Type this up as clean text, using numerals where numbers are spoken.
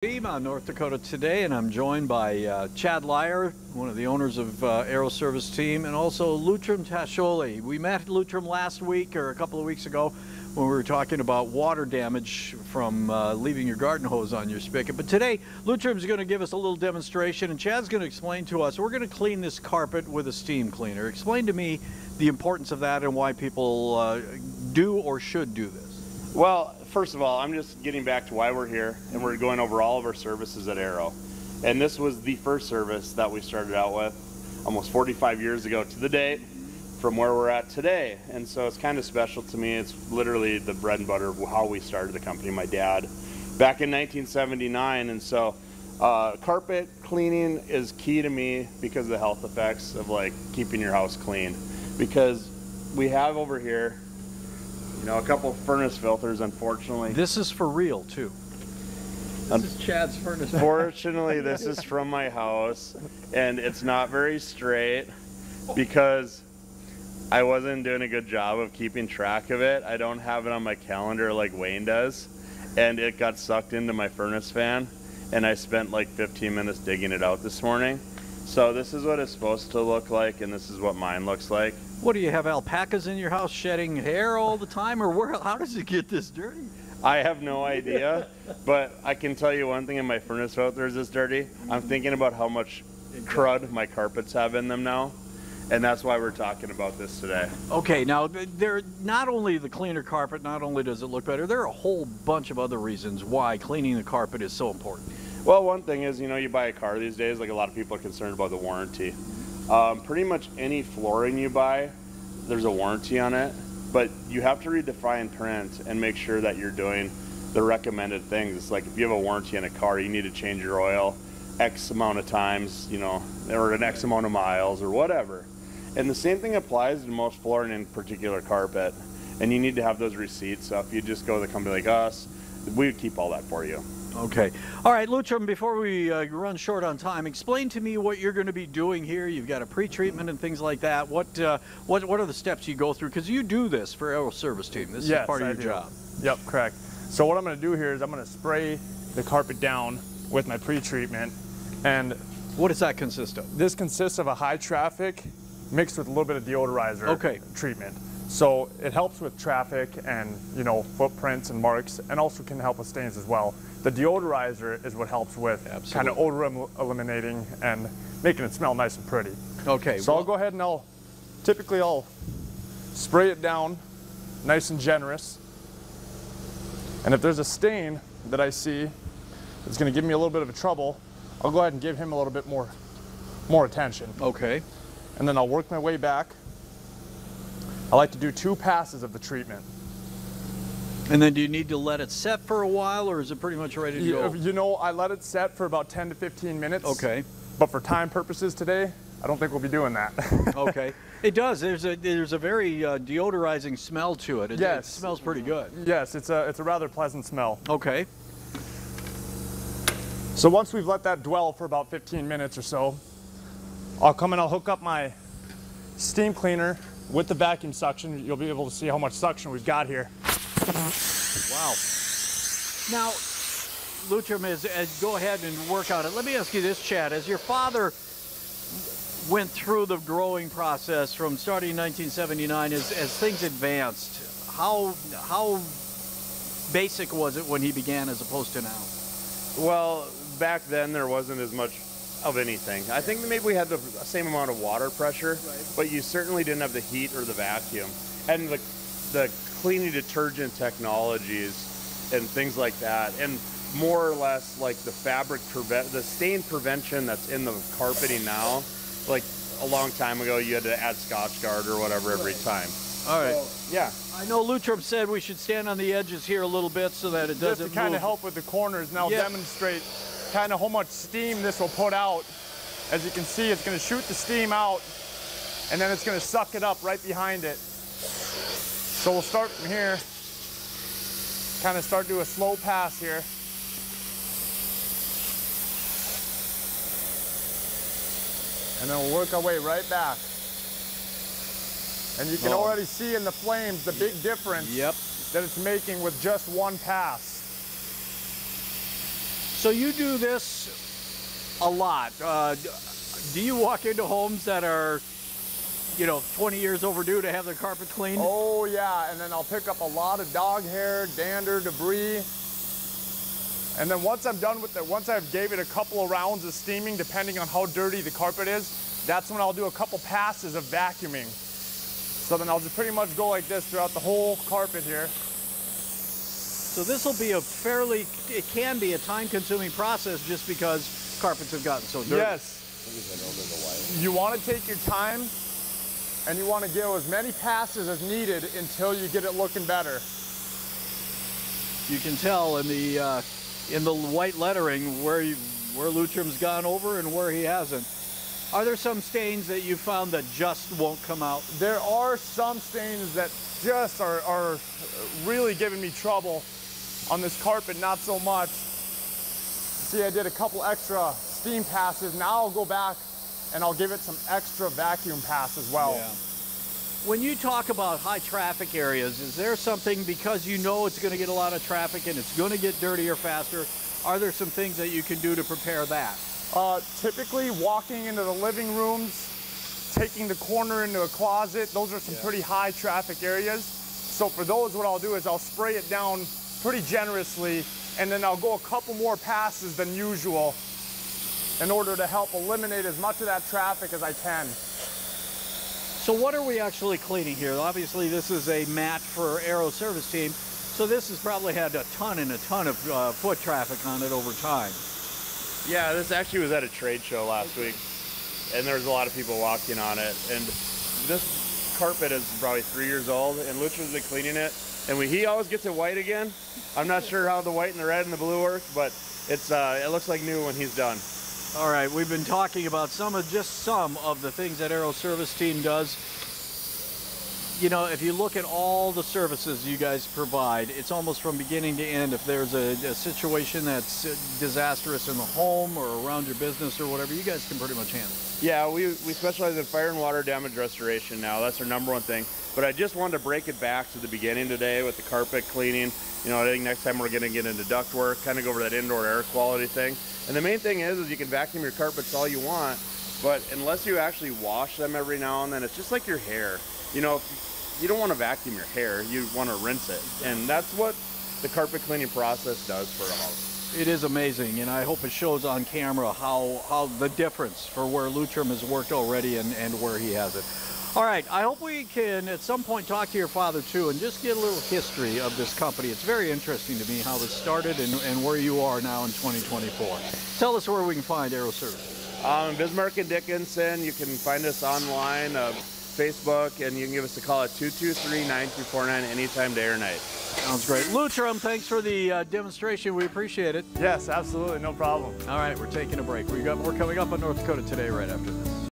Team on North Dakota Today, and I'm joined by Chad Lyer, one of the owners of Aero Service Team, and also Lutram Tasholi. We met Lutram last week or a couple of weeks ago when we were talking about water damage from leaving your garden hose on your spigot. But today, Lutram's going to give us a little demonstration, and Chad's going to explain to us. We're going to clean this carpet with a steam cleaner. Explain to me the importance of that and why people do or should do this. Well, first of all, I'm just getting back to why we're here, and we're going over all of our services at Aero. And this was the first service that we started out with almost 45 years ago to the date from where we're at today. And so it's kind of special to me. It's literally the bread and butter of how we started the company, my dad, back in 1979. And so carpet cleaning is key to me because of the health effects of like keeping your house clean. Because we have over here, you know, a couple furnace filters, unfortunately. This is for real, too. This is Chad's furnace. Fortunately, this is from my house, and it's not very straight because I wasn't doing a good job of keeping track of it. I don't have it on my calendar like Wayne does, and it got sucked into my furnace fan, and I spent like 15 minutes digging it out this morning. So this is what it's supposed to look like, and this is what mine looks like. What, do you have alpacas in your house shedding hair all the time, or where? How does it get this dirty? I have no idea, but I can tell you one thing: if my furnace filter is this dirty, I'm thinking about how much crud my carpets have in them now, and that's why we're talking about this today. Okay, now there, not only the cleaner carpet, not only does it look better, there are a whole bunch of other reasons why cleaning the carpet is so important. Well, one thing is, you know, you buy a car these days, like a lot of people are concerned about the warranty. Pretty much any flooring you buy, there's a warranty on it, but you have to read the fine print and make sure that you're doing the recommended things. It's like if you have a warranty on a car, you need to change your oil X amount of times, you know, or an X amount of miles or whatever. And the same thing applies to most flooring, in particular carpet. And you need to have those receipts. So if you just go to the company like us, we would keep all that for you. Okay. All right, Lutram, before we run short on time, explain to me what you're going to be doing here. You've got a pre-treatment and things like that. What are the steps you go through? Because you do this for Aero Service Team. This is part of your job. Yep, correct. So what I'm going to do here is I'm going to spray the carpet down with my pre-treatment. And what does that consist of? This consists of a high traffic mixed with a little bit of deodorizer treatment. So it helps with traffic and, you know, footprints and marks, and also can help with stains as well. The deodorizer is what helps with kind of odor eliminating and making it smell nice and pretty. Okay. So I'll go ahead and I'll spray it down nice and generous. And if there's a stain that I see that's going to give me a little bit of a trouble, I'll go ahead and give him a little bit more attention. Okay. And then I'll work my way back. I like to do 2 passes of the treatment. And then do you need to let it set for a while, or is it pretty much ready to go? You know, I let it set for about 10 to 15 minutes. Okay. But for time purposes today, I don't think we'll be doing that. Okay. It does. There's a very deodorizing smell to it. Yes. It smells pretty good. Yes, it's a rather pleasant smell. Okay. So once we've let that dwell for about 15 minutes or so, I'll come and I'll hook up my steam cleaner with the vacuum suction. You'll be able to see how much suction we've got here. Wow. Now, Lutram, go ahead and work on it. Let me ask you this, Chad. As your father went through the growing process from starting in 1979, as things advanced, how basic was it when he began as opposed to now? Well, back then there wasn't as much of anything. I think maybe we had the same amount of water pressure, but you certainly didn't have the heat or the vacuum. And the cleaning detergent technologies and things like that, and more or less like the the stain prevention that's in the carpeting now, like a long time ago you had to add Scotch Guard or whatever every time. All right. So, yeah. I know Lutram said we should stand on the edges here a little bit so that it doesn't Just to kind of help with the corners, and I'll demonstrate kind of how much steam this will put out. As you can see, it's going to shoot the steam out, and then it's going to suck it up right behind it. So we'll start from here, kind of start do a slow pass here. And then we'll work our way right back. And you can already see in the flames the big difference that it's making with just 1 pass. So you do this a lot. Do you walk into homes that are, you know, 20 years overdue to have their carpet cleaned? Oh yeah, and then I'll pick up a lot of dog hair, dander, debris. And then once I'm done with it, once I've gave it a couple of rounds of steaming, depending on how dirty the carpet is, that's when I'll do a couple passes of vacuuming. So then I'll just pretty much go like this throughout the whole carpet here. So this will be it can be a time-consuming process just because carpets have gotten so dirty. Yes. You want to take your time, and you want to give as many passes as needed until you get it looking better. You can tell in the white lettering where Luttrum's gone over and where he hasn't. Are there some stains that you found that just won't come out? There are some stains that just are really giving me trouble. On this carpet, not so much. See, I did a couple extra steam passes. Now I'll go back and I'll give it some extra vacuum pass as well. Yeah. When you talk about high traffic areas, is there something, because you know it's going to get a lot of traffic and it's going to get dirtier faster, are there some things that you can do to prepare that? Typically walking into the living rooms, taking the corner into a closet, those are some pretty high traffic areas. So for those, what I'll do is I'll spray it down pretty generously, and then I'll go a couple more passes than usual in order to help eliminate as much of that traffic as I can. So what are we actually cleaning here? Obviously this is a mat for Aero Service Team, so this has probably had a ton of foot traffic on it over time. Yeah, this actually was at a trade show last week, and there was a lot of people walking on it. And this carpet is probably 3 years old, and Luttrum's been cleaning it. And he always gets it white again. I'm not sure how the white and the red and the blue work, but it looks like new when he's done. All right, we've been talking about some of the things that Aero Service Team does. You know, if you look at all the services you guys provide, it's almost from beginning to end. If there's a situation that's disastrous in the home or around your business or whatever, you guys can pretty much handle it. Yeah, we specialize in fire and water damage restoration now. That's our number one thing. But I just wanted to break it back to the beginning today with the carpet cleaning. You know, I think next time we're going to get into duct work, kind of go over that indoor air quality thing. And the main thing is you can vacuum your carpets all you want, but unless you actually wash them every now and then, it's just like your hair. You know, you don't want to vacuum your hair, you want to rinse it. And that's what the carpet cleaning process does for a house. It is amazing, and I hope it shows on camera how the difference for where Luttrum has worked already and where he hasn't. All right, I hope we can at some point talk to your father too and just get a little history of this company. It's very interesting to me how this started and where you are now in 2024. Tell us where we can find Aero Service. Bismarck and Dickinson. You can find us online, Facebook, and you can give us a call at 223-9249 anytime, day or night. Sounds great. Luttrum, thanks for the demonstration. We appreciate it. Yes, absolutely, no problem. All right, we're taking a break. We've got more coming up on North Dakota Today right after this.